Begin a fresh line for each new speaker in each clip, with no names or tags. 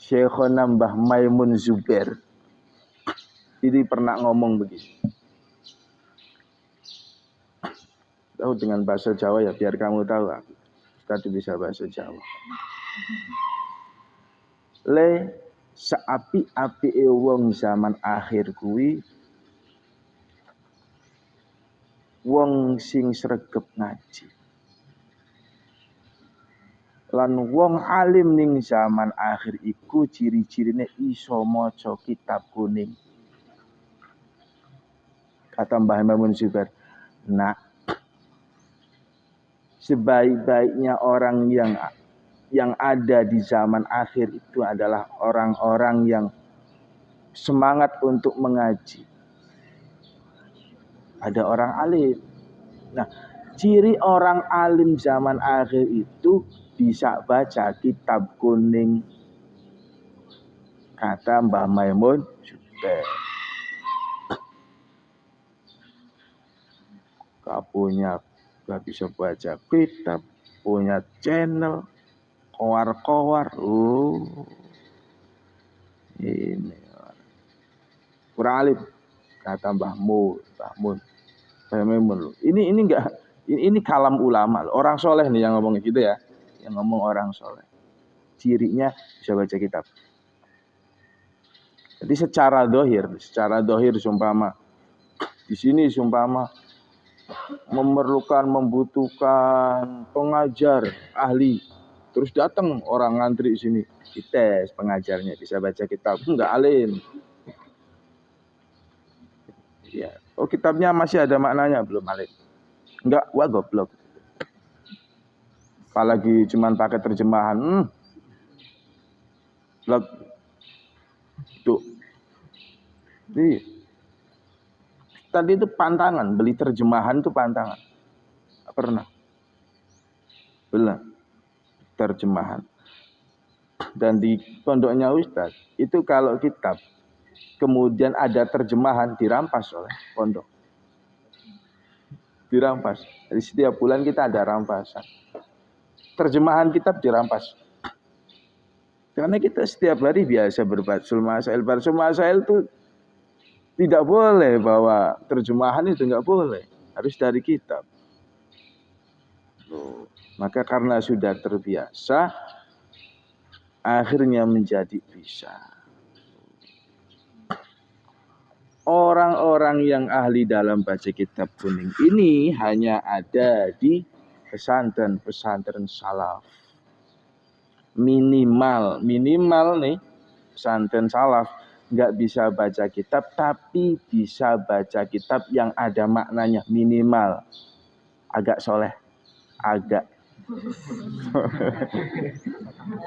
Syekhona Mbah Maimun Zubair ini pernah ngomong begini. Tahu dengan bahasa Jawa ya, biar kamu tahu aku tadi bisa bahasa Jawa. Le saapi-api wong zaman akhir kuwi wong sing sregep ngaji. Lan wong alim ning zaman akhir iku ciri-cirine iso maca kitab kuning. Kata Mbah Maimun Zubair, nah sebaik-baiknya orang yang ada di zaman akhir itu adalah orang-orang yang semangat untuk mengaji. Ada orang alim. Nah, ciri orang alim zaman akhir itu bisa baca kitab kuning. Kata Mbah Maimun Zubair. Gak bisa baca kitab, punya channel, kowar-kowar. Ini kurang alim. Kata Mbah Mun. Ini enggak, ini kalam ulama. Orang soleh nih yang ngomong gitu ya, yang ngomong orang soleh. Cirinya bisa baca kitab. Jadi secara dohir sumpama di sini sumpama membutuhkan pengajar ahli, terus datang orang ngantri sini, dites pengajarnya bisa baca kitab, enggak alim. Ya, oh kitabnya masih ada maknanya, belum alim. Enggak, wah goblok. Apalagi cuman pakai terjemahan, blok. Tuh. Tadi itu pantangan, beli terjemahan itu pantangan. Pernah? Belum. Terjemahan. Dan di pondoknya Ustaz, itu kalau kitab kemudian ada terjemahan dirampas oleh pondok. Dirampas. Jadi setiap bulan kita ada rampasan. Terjemahan kitab dirampas. Karena kita setiap hari biasa berbatsul masail. Batsul masail itu tidak boleh bawa terjemahan, itu enggak boleh. Harus dari kitab. Maka karena sudah terbiasa, akhirnya menjadi bisa. Orang-orang yang ahli dalam baca kitab kuning ini hanya ada di pesantren-pesantren salaf. Minimal nih pesantren salaf nggak bisa baca kitab, tapi bisa baca kitab yang ada maknanya, minimal agak soleh, agak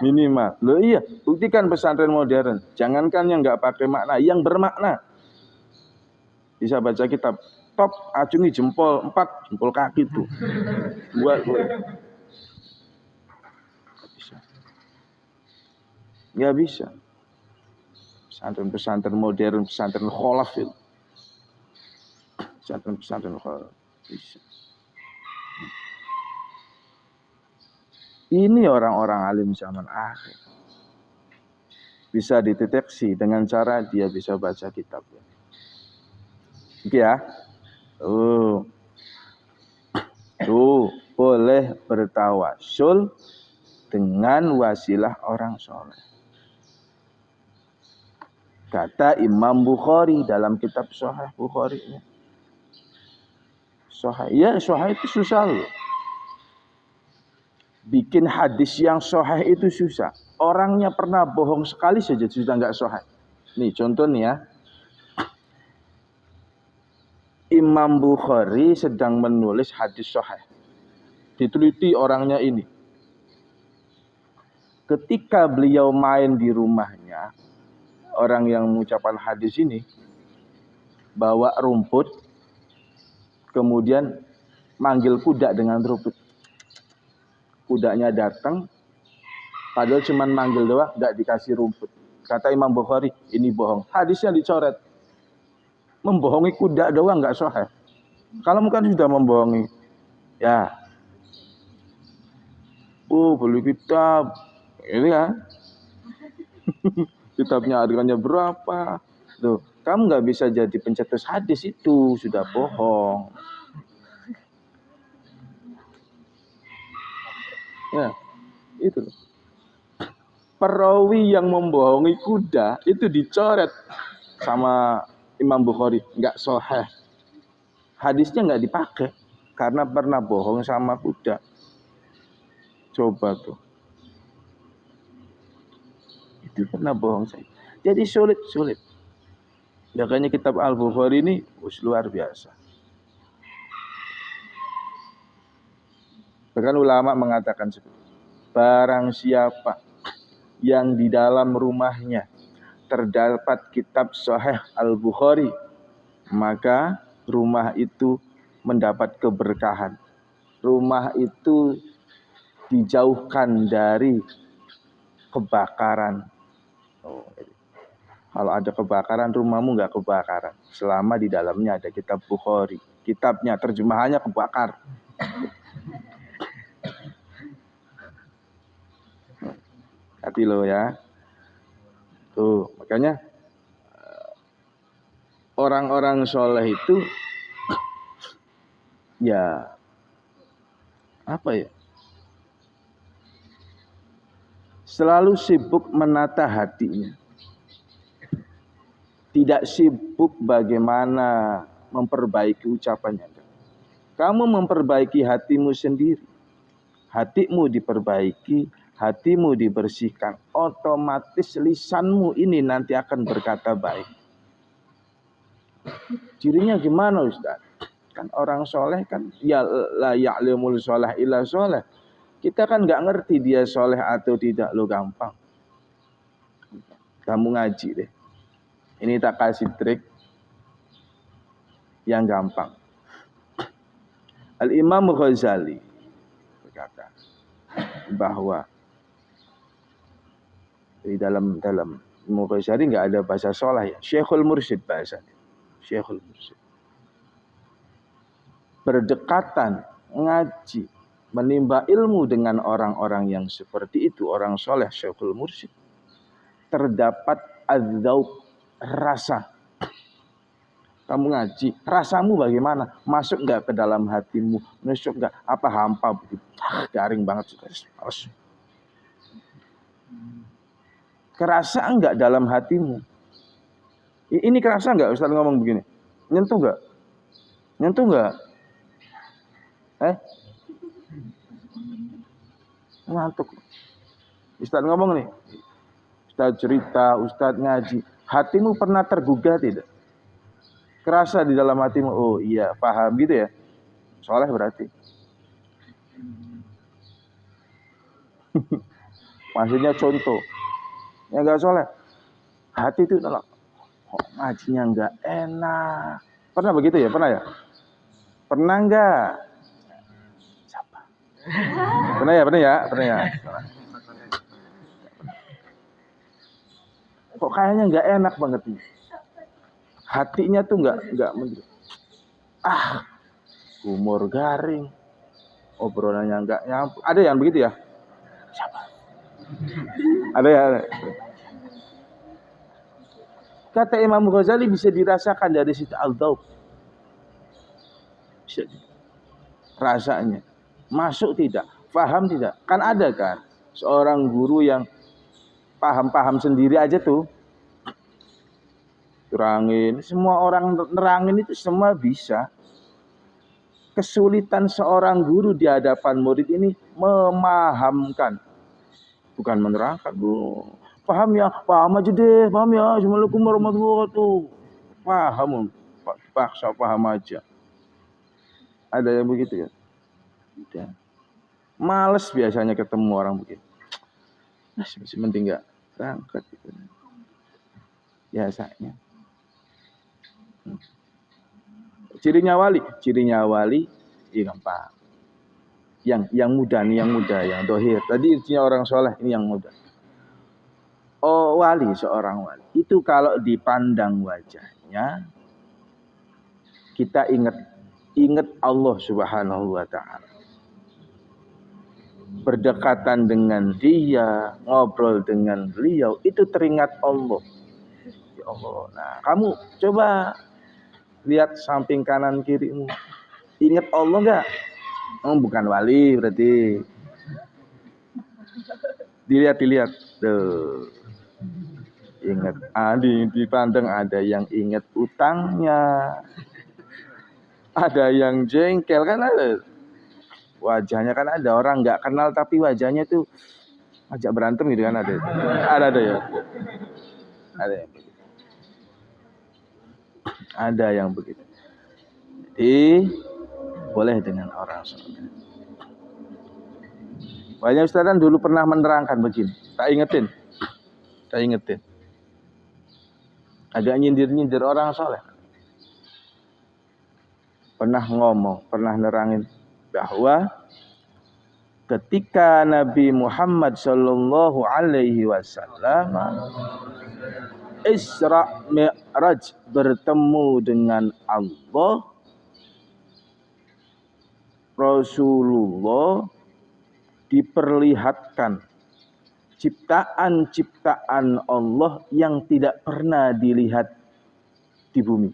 minimal. Loh iya, buktikan pesantren modern, jangankan yang nggak pakai makna, yang bermakna bisa baca kitab. Top, acungi jempol 4, jempol kaki tuh. Buat nggak bisa. Pesantren-pesantren modern, pesantren kholaf itu. Pesantren kholaf bisa. Ini orang-orang alim zaman akhir. Bisa dideteksi dengan cara dia bisa baca kitab. Oke ya. Tuh boleh bertawasul dengan wasilah orang soleh. Kata Imam Bukhari dalam kitab Sahih Bukhari. Sahih, ya Sahih itu susah loh. Bikin hadis yang sahih itu susah. Orangnya pernah bohong sekali saja sudah enggak sahih. Nih contoh nih ya. Imam Bukhari sedang menulis hadis sahih. Diteliti orangnya ini. Ketika beliau main di rumahnya, orang yang mengucapkan hadis ini bawa rumput, kemudian manggil kuda dengan rumput. Kudanya datang, padahal cuma manggil doang, enggak dikasih rumput. Kata Imam Bukhari, ini bohong. Hadisnya dicoret. Membohongi kuda doang enggak sahih. Kalau bukan sudah membohongi, ya, beli kitab, ini kan, Kitabnya harganya berapa? Loh, kamu nggak bisa jadi pencetus hadis, itu sudah bohong. Ya, itu. Perawi yang membohongi kuda itu dicoret sama Imam Bukhari, nggak sahih. Hadisnya nggak dipakai karena pernah bohong sama kuda. Coba tuh. Itu pernah bohong saya. Jadi sulit. Makanya kitab Al-Bukhari ini luar biasa. Bahkan ulama mengatakan seperti itu. Barang siapa yang di dalam rumahnya terdapat kitab Sahih Al-Bukhari, maka rumah itu mendapat keberkahan. Rumah itu dijauhkan dari kebakaran. Kalau ada kebakaran, rumahmu nggak kebakaran selama di dalamnya ada kitab Bukhari. Kitabnya, terjemahannya kebakar. Hati lo ya. Tuh, makanya orang-orang soleh itu ya apa ya? Selalu sibuk menata hatinya. Tidak sibuk bagaimana memperbaiki ucapannya. Kamu memperbaiki hatimu sendiri. Hatimu diperbaiki, hatimu dibersihkan. Otomatis lisanmu ini nanti akan berkata baik. Cirinya gimana Ustaz? Kan orang soleh kan ya la ya'lamul soleh illa soleh. Kita kan nggak ngerti dia soleh atau tidak, lo gampang. Kamu ngaji deh. Ini tak kasih trik yang gampang. Al-Imam Ghazali berkata bahwa di dalam Imam Ghazali nggak ada bahasa soleh ya. Syekhul Mursyid bahasanya. Syekhul Mursyid. Berdekatan, ngaji, menimba ilmu dengan orang-orang yang seperti itu, orang soleh, Syekhul Mursyid. Terdapat adzauq, rasa. Kamu ngaji, rasamu bagaimana? Masuk nggak ke dalam hatimu? Masuk nggak? Apa hampa begitu? Garing banget. Kerasa nggak dalam hatimu? Ini kerasa nggak Ustaz ngomong begini? Nyentuh nggak? Nyentuh nggak? Ngantuk. Ustaz ngomong nih. Ustaz cerita, Ustaz ngaji. Hatimu pernah tergugah tidak? Kerasa di dalam hatimu, oh iya, paham gitu ya. Soleh berarti. Maksudnya contoh. Yang gak soleh. Hati itu tolak. Kok ngajinya gak enak. Pernah begitu ya? Pernah ya? Pernah gak? Siapa? Pernah ya? Pernah ya? Kok kayaknya gak enak banget nih. Hatinya tuh gak menurut. Humor garing. Obrolannya gak nyambung. Ada yang begitu ya? Siapa? Ada ya? Kata Imam Ghazali bisa dirasakan dari situ al-dzauq. Rasanya. Masuk tidak? Paham tidak? Kan ada kan? Seorang guru yang paham-paham sendiri aja tuh. Terangin. Semua orang nerangin itu semua bisa. Kesulitan seorang guru di hadapan murid ini memahamkan. Bukan menerangkan. Paham ya? Paham aja deh. Paham ya? Assalamualaikum warahmatullahi wabarakatuh. Paham. Paksa paham aja. Ada yang begitu ya? Tidak. Males biasanya ketemu orang begitu. Masih penting nggak berangkat gitu. Biasanya. Cirinya wali, iya gampang. Yang muda nih, yang dohir. Tadi intinya orang soleh, ini yang muda. Oh, seorang wali. Itu kalau dipandang wajahnya, kita ingat Allah Subhanahu wa ta'ala. berdekatan dengan dia, ngobrol dengan beliau, itu teringat Allah. Ya Allah. Nah, kamu coba lihat samping kanan kirimu. Ingat Allah enggak? Oh, bukan wali berarti. Dilihat. Tuh. Ingat, dipandang ada yang ingat utangnya. Ada yang jengkel kan ada. Wajahnya kan ada orang nggak kenal tapi wajahnya tuh ajak berantem gitu kan ada. Ada ya. Ada yang begitu. Ada yang begitu. Jadi boleh dengan orang soleh. Banyak ustaz kan dulu pernah menerangkan begini. Tak ingetin. Agak nyindir orang soleh. Pernah ngomong, pernah nerangin bahwa ketika Nabi Muhammad sallallahu alaihi wasallam Isra Mi'raj bertemu dengan Allah, Rasulullah diperlihatkan ciptaan-ciptaan Allah yang tidak pernah dilihat di bumi.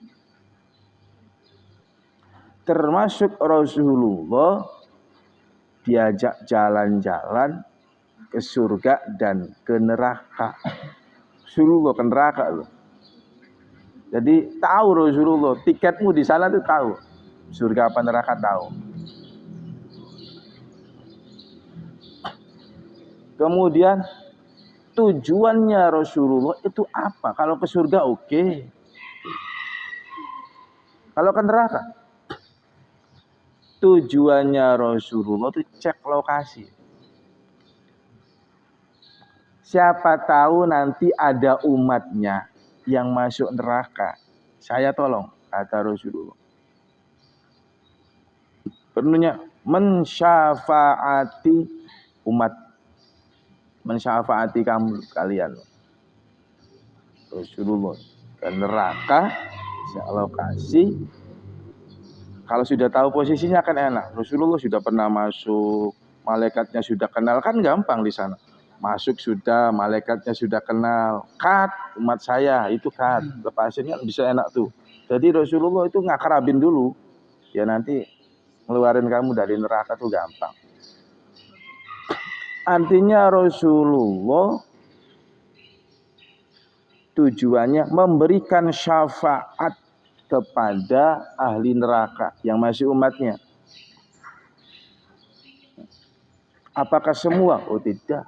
Termasuk Rasulullah diajak jalan-jalan ke surga dan ke neraka. Rasulullah ke neraka loh. Jadi tahu Rasulullah, tiketmu di sana tuh tahu. Surga apa neraka tahu. Kemudian tujuannya Rasulullah itu apa? Kalau ke surga oke. Kalau ke neraka, tujuannya Rasulullah itu cek lokasi. Siapa tahu nanti ada umatnya yang masuk neraka. Saya tolong, kata Rasulullah. Penuhnya mensyafaati umat. Mensyafaati kalian. Rasulullah ke neraka, lokasi. Kalau sudah tahu posisinya kan enak. Rasulullah sudah pernah masuk, malaikatnya sudah kenal, kan gampang di sana. Masuk sudah, malaikatnya sudah kenal. Kat, umat saya itu kat. Lepasin kan bisa enak tuh. Jadi Rasulullah itu ngakrabin dulu. Ya nanti ngeluarin kamu dari neraka tuh gampang. Artinya Rasulullah tujuannya memberikan syafaat kepada ahli neraka yang masih umatnya. Apakah semua? Oh tidak.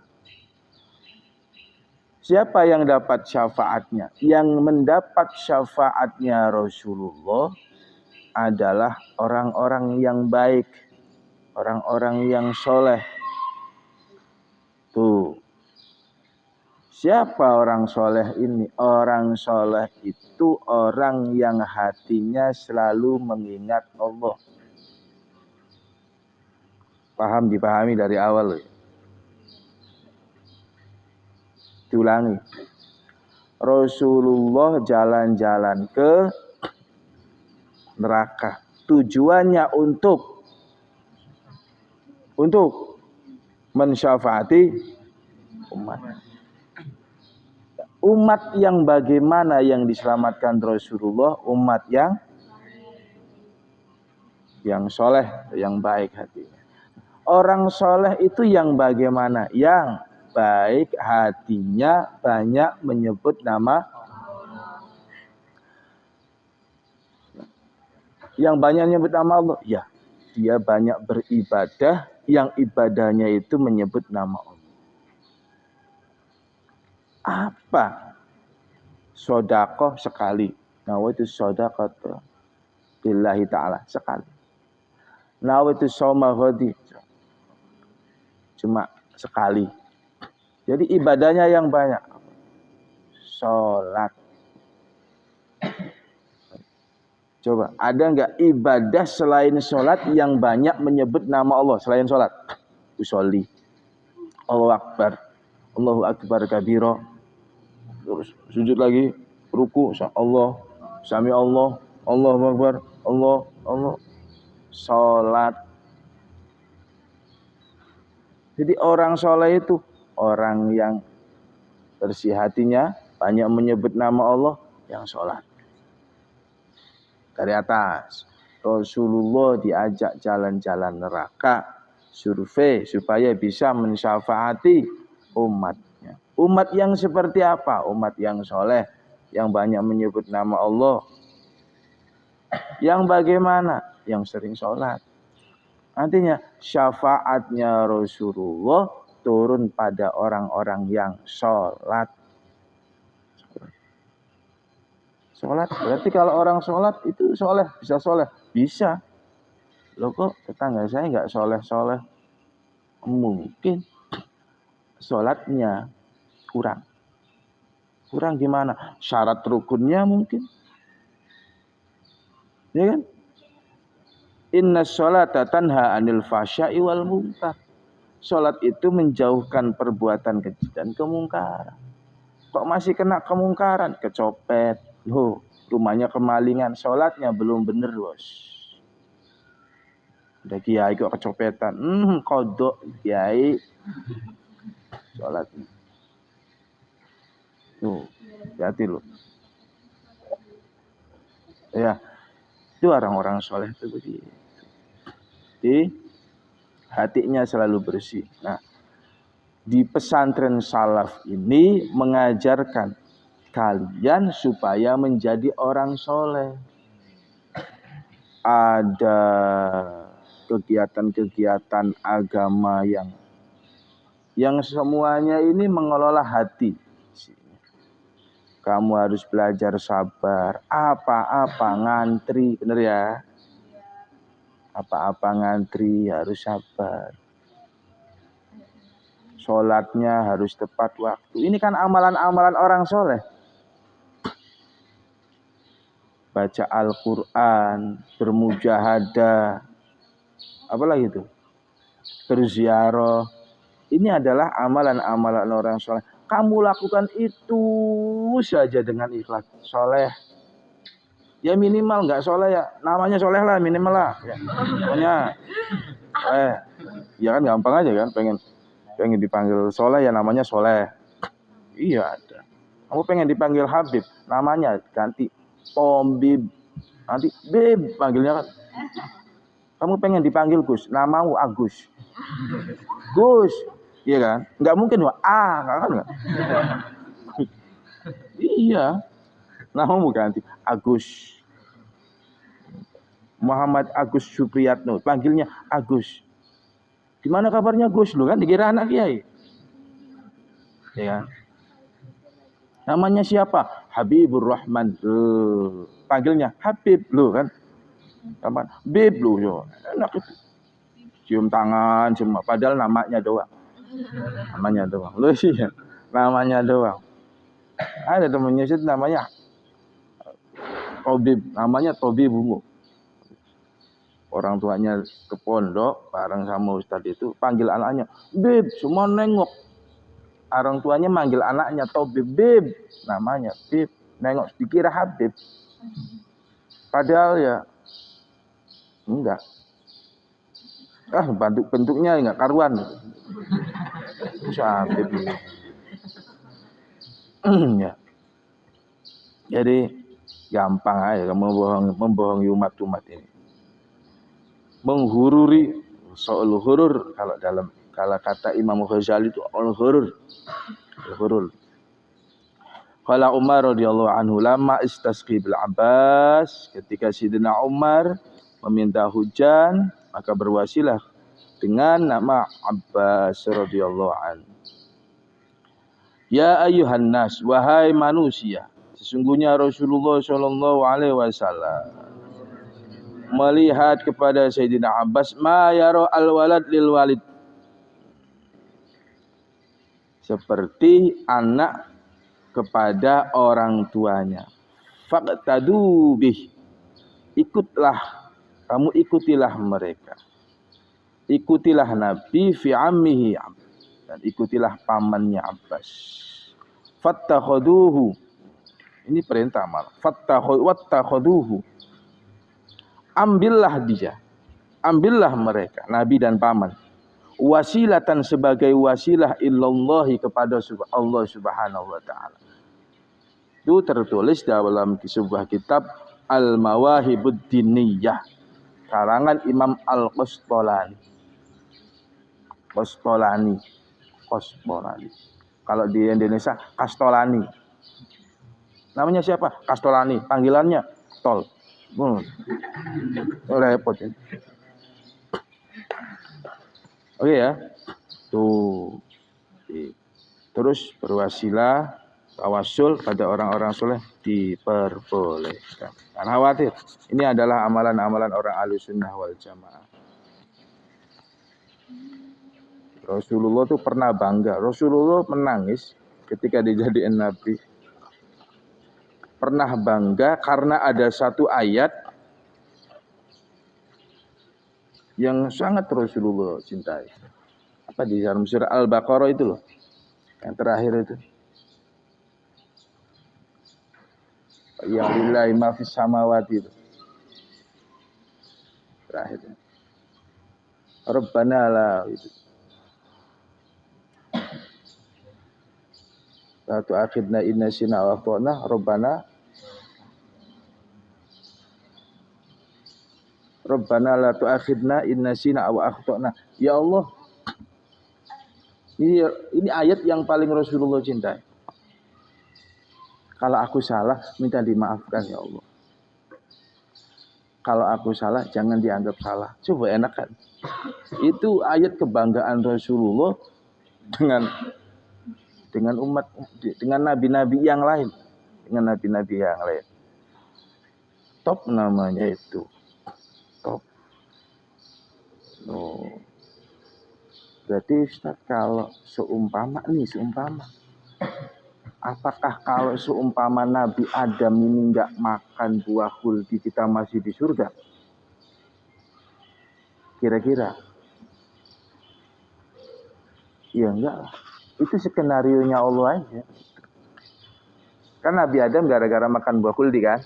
Siapa yang dapat syafaatnya? Yang mendapat syafaatnya Rasulullah adalah orang-orang yang baik, orang-orang yang soleh. Tuh. Siapa orang soleh ini? Orang soleh itu orang yang hatinya selalu mengingat Allah. Paham, dipahami dari awal. Diulangi. Rasulullah jalan-jalan ke neraka. Tujuannya untuk mensyafaati umat. Umat yang bagaimana yang diselamatkan Rasulullah? Umat yang soleh, yang baik hatinya. Orang soleh itu yang bagaimana? Yang baik hatinya, banyak menyebut nama. Yang banyak menyebut nama Allah, ya dia banyak beribadah, yang ibadahnya itu menyebut nama Allah. Apa? Sodakoh sekali. Nawaitu sodakoh billahi ta'ala sekali. Nawaitu soma ghadi cuma sekali. Jadi ibadahnya yang banyak. Sholat. Coba, ada nggak ibadah selain sholat yang banyak menyebut nama Allah selain sholat? Usolli, Allahu Akbar, Allahu Akbar kabiro. Terus sujud lagi, ruku, Allah, sami Allah, Allahu Akbar, Allah. Sholat. Jadi orang soleh itu orang yang bersih hatinya, banyak menyebut nama Allah, yang sholat. Dari atas, Rasulullah diajak jalan-jalan neraka, survei supaya bisa mensyafaati umatnya. Umat yang seperti apa? Umat yang soleh, yang banyak menyebut nama Allah. Yang bagaimana? Yang sering sholat. Artinya syafaatnya Rasulullah turun pada orang-orang yang sholat. Sholat, berarti kalau orang sholat itu soleh, bisa soleh? Bisa. Loh kok tetangga saya nggak soleh-soleh? Mungkin sholatnya kurang. Kurang gimana? Syarat rukunnya mungkin. Ya kan? Inna sholata tanha anil fasya'i wal munkar. Sholat itu menjauhkan perbuatan keji dan kemungkaran. Kok masih kena kemungkaran? Kecopet. Loh, rumahnya kemalingan. Sholatnya belum bener, bos. Udah kiai kok kecopetan. Kodok kiai. Sholat. Tuh, hati lo. Ya, itu orang-orang soleh itu begitu. Jadi, hatinya selalu bersih. Nah, di pesantren salaf ini mengajarkan kalian supaya menjadi orang soleh. Ada kegiatan-kegiatan agama yang semuanya ini mengelola hati. Kamu harus belajar sabar. Apa-apa ngantri, bener ya? Apa-apa ngantri harus sabar. Sholatnya harus tepat waktu. Ini kan amalan-amalan orang soleh. Baca Al-Quran, bermujahadah, apalagi itu, berziarah. Ini adalah amalan-amalan orang soleh. Kamu lakukan itu saja dengan ikhlas. Soleh. Ya minimal nggak soleh ya, namanya soleh lah minimal lah. Ya, namanya soleh. Ya kan gampang aja kan, pengen dipanggil soleh ya namanya soleh. Iya ada. Kamu pengen dipanggil Habib, namanya ganti Pombib. Nanti Bib panggilnya kan. Kamu pengen dipanggil Gus, namamu Agus. Gus, iya kan? Nggak mungkin kan nggak? Iya, namamu ganti Agus. Muhammad Agus Supriyatno, panggilnya Agus. Gimana kabarnya Gus? Lu kan dikira anak kiai. Ya kan? Namanya siapa? Habibur Rahman. Panggilnya Habib lu kan. Kapan? Bib lu yo. Enak itu. Cium tangan semua padahal namanya doang. Namanya doang. Lu sih ya. Namanya doang. Ada temennya sih namanya Tobib, namanya Tobib Bungu. Orang tuanya ke pondok bareng sama ustadz itu panggil anaknya Bib, semua nengok. Orang tuanya manggil anaknya Tobib, Bib, namanya Bib, nengok dikira Habib. Padahal ya enggak. Bentuknya enggak karuan. Itu Habib ini. Ya. Jadi gampang aja kamu membohongi umat-umat ini. Menghururi soal hurur kalau kata Imam Ghazali itu al-hurur. Al-hurur. Qala Umar radhiyallahu anhu lama istasqi bil Abbas, ketika Sidina Umar meminta hujan maka berwasilah dengan nama Abbas radhiyallahu anhu. Ya ayyuhan nas, wahai manusia, sesungguhnya Rasulullah sallallahu alaihi wasallam melihat kepada Sayyidina Abbas ma yara al-walad lil walid, seperti anak kepada orang tuanya. Faqtadu bih, ikutilah mereka. Ikutilah Nabi fi ammihi, dan ikutilah pamannya Abbas. Fattakhuduhu, ini perintah malah. Fattakhuduhu, ambillah dia, ambillah mereka, Nabi dan paman. wasilatan sebagai wasilah illallahi kepada Allah Subhanahu wa taala. Itu tertulis dalam sebuah kitab Al-Mawahibud Diniyah karangan Imam Al-Qastalani. Qastalani. Kalau di Indonesia Kastolani. Namanya siapa? Kastolani. Panggilannya Tol. Repot ya. Oke ya. Tuh. Terus berwasilah tawasul pada orang-orang soleh diperbolehkan. Jangan khawatir. Ini adalah amalan-amalan orang Ahlussunnah wal Jamaah. Rasulullah tuh pernah bangga. Rasulullah menangis ketika dijadiin nabi. Pernah bangga karena ada satu ayat yang sangat Rasulullah cintai. Apa di dalam surah Al-Baqarah itu loh. Yang terakhir itu. Ya lillahi ma fis samawati itu. Terakhir. Rabbana la itu. La tu'akhidna in nasina wa akhtana Rabbana la tu'akhidna in nasina wa akhtana. Ya Allah. Ini ayat yang paling Rasulullah cintai. Kalau aku salah, minta dimaafkan ya Allah. Kalau aku salah, jangan dianggap salah. Coba enak kan? Itu ayat kebanggaan Rasulullah dengan umat, dengan nabi-nabi yang lain. Top namanya itu. Top. Oh. Berarti Ustaz kalau seumpama. Apakah kalau seumpama Nabi Adam ini enggak makan buah khuldi kita masih di surga? Kira-kira? Ya enggak lah. Itu skenarionya Allah aja. Kan Nabi Adam gara-gara makan buah khuldi kan?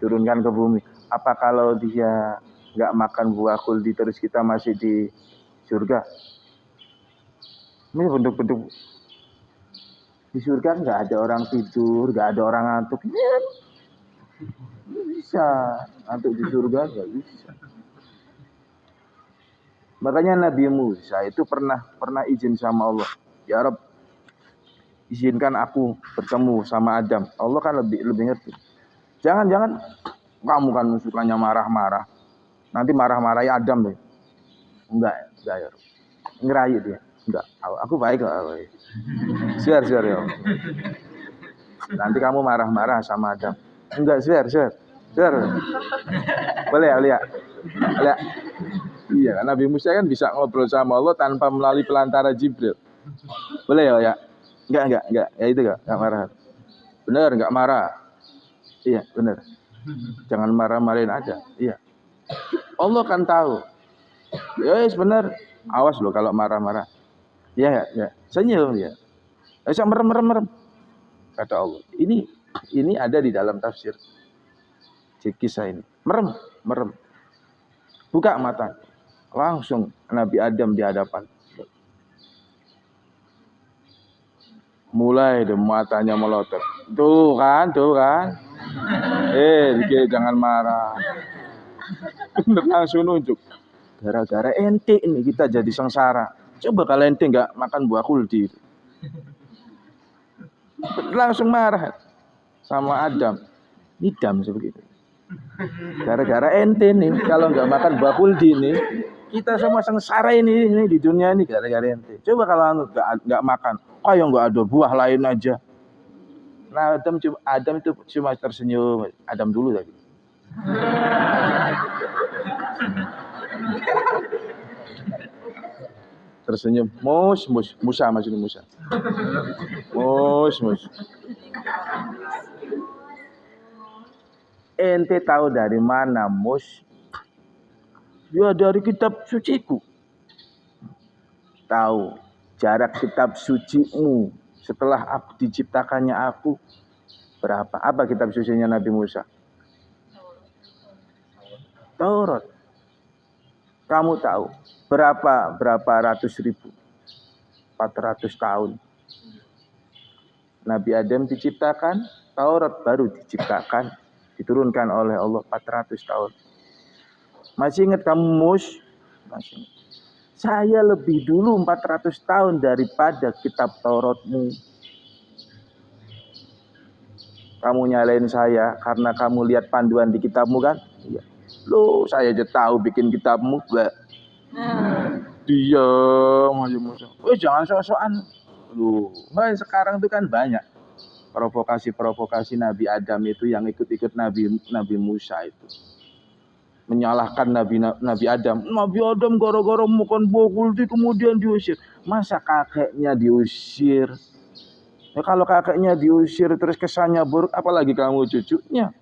Turunkan ke bumi. Apa kalau dia enggak makan buah khuldi terus kita masih di surga? Ini bentuk-bentuk di surga nggak ada orang tidur, nggak ada orang ngantuk. Bisa ngantuk di surga nggak bisa. Makanya Nabi Musa itu pernah izin sama Allah. Ya Rabb, izinkan aku bertemu sama Adam. Allah kan lebih ngerti. Jangan kamu kan sukanya marah-marah. Nanti marah-marahi Adam deh. Enggak ya. Ngerayu dia. Enggak, aku baik lah. Swear ya. Nanti kamu marah-marah sama Adam. Enggak, swear. Boleh ya, Lia? Iya, Nabi Musa kan bisa ngobrol sama Allah tanpa melalui pelantara Jibril. Boleh ya? Enggak. Ya itu enggak marah. Benar, enggak marah. Iya, benar. Jangan marah-marahin aja. Iya. Allah kan tahu. Ya, benar. Awas loh kalau marah-marah. Ya. Senyum ya. Bisa merem. Kata Allah. Ini ada di dalam tafsir kisah ini. Merem. Buka mata. Langsung Nabi Adam di hadapan. Mulai deh matanya melotot. Tuh kan. Dia jangan marah. Langsung nunjuk. Gara-gara ente ini kita jadi sengsara. Coba kalau ente nggak makan buah khuldi. Langsung marah sama Adam. Idam sebegitu. Gara-gara ente nih kalau nggak makan buah khuldi nih, kita semua sengsara ini di dunia ini gara-gara ente. Coba kalau nggak makan, kayak nggak ada buah lain aja. Nah Adam itu cuma tersenyum. Adam dulu tadi. Tersenyum. Musa. Ente tahu dari mana, Mus? Ya dari kitab suciku. Tahu jarak kitab sucimu setelah diciptakannya aku berapa? Apa kitab sucinya Nabi Musa? Taurat. Kamu tahu berapa ratus ribu? 400 tahun. Nabi Adam diciptakan, Taurat baru diciptakan, diturunkan oleh Allah 400 tahun. Masih ingat kamu Mus? Masih. Saya lebih dulu 400 tahun daripada kitab Tauratmu. Kamu nyalain saya karena kamu lihat panduan di kitabmu kan? Iya. Loh, saya aja tahu bikin kitabmu. Diam aja. Jangan sok-sokan. Loh, sekarang itu kan banyak provokasi Nabi Adam itu yang ikut-ikut Nabi Musa itu. Menyalahkan Nabi Adam. Nabi Adam gara-gara makan buah kulti kemudian diusir. Masa kakeknya diusir? Ya, kalau kakeknya diusir terus kesannya buruk, apalagi kamu cucunya.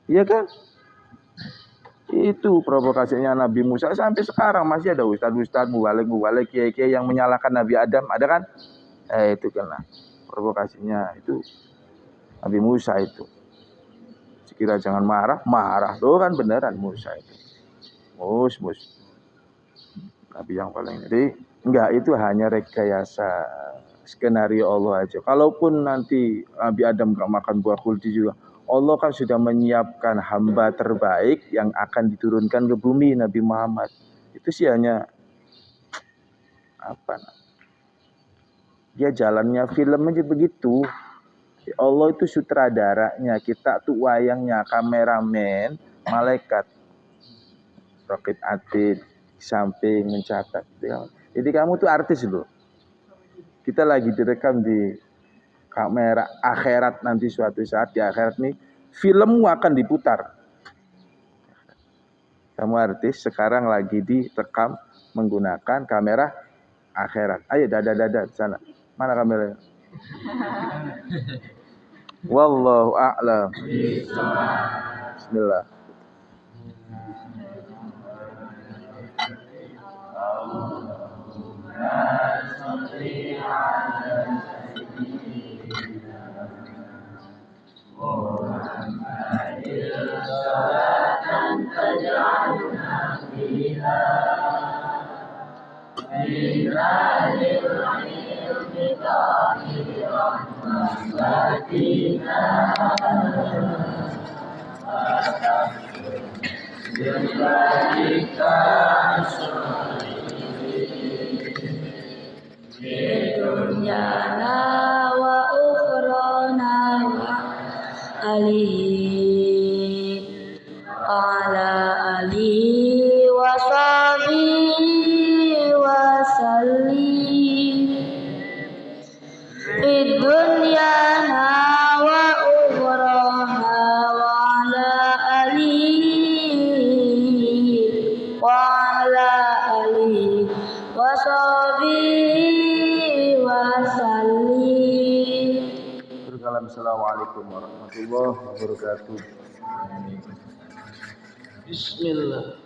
Iya kan? Itu provokasinya Nabi Musa. Sampai sekarang masih ada ustadz-ustadz, mubalik, kiai-kiai yang menyalahkan Nabi Adam. Ada kan? Itu kan lah. Provokasinya itu Nabi Musa itu. Sekira jangan marah tuh kan beneran Musa itu. Mus. Nabi yang paling. Jadi enggak, itu hanya rekayasa skenario Allah aja. Kalaupun nanti Nabi Adam gak makan buah kulti juga, Allah kan sudah menyiapkan hamba terbaik yang akan diturunkan ke bumi, Nabi Muhammad. Itu sih hanya dia jalannya film aja begitu. Allah itu sutradaranya, kita tuh wayangnya, kameramen, malaikat, Raqib Atid, samping mencatat. Jadi kamu tuh artis loh. Kita lagi direkam di kamera akhirat, nanti suatu saat di akhirat nih filmmu akan diputar. Kamu artis sekarang lagi direkam menggunakan kamera akhirat. Ayo dada di sana. Mana kameranya? Wallahu a'lam. Bismillah.
Dunyana wa ukhrana wa alihi ala alihi wa sahbihi wa sallim. Dunyana wa ukhrana wa ala alihi wa ala alihi wa sahbihi wa sallim.
Assalamualaikum warahmatullahi wabarakatuh. Bismillah.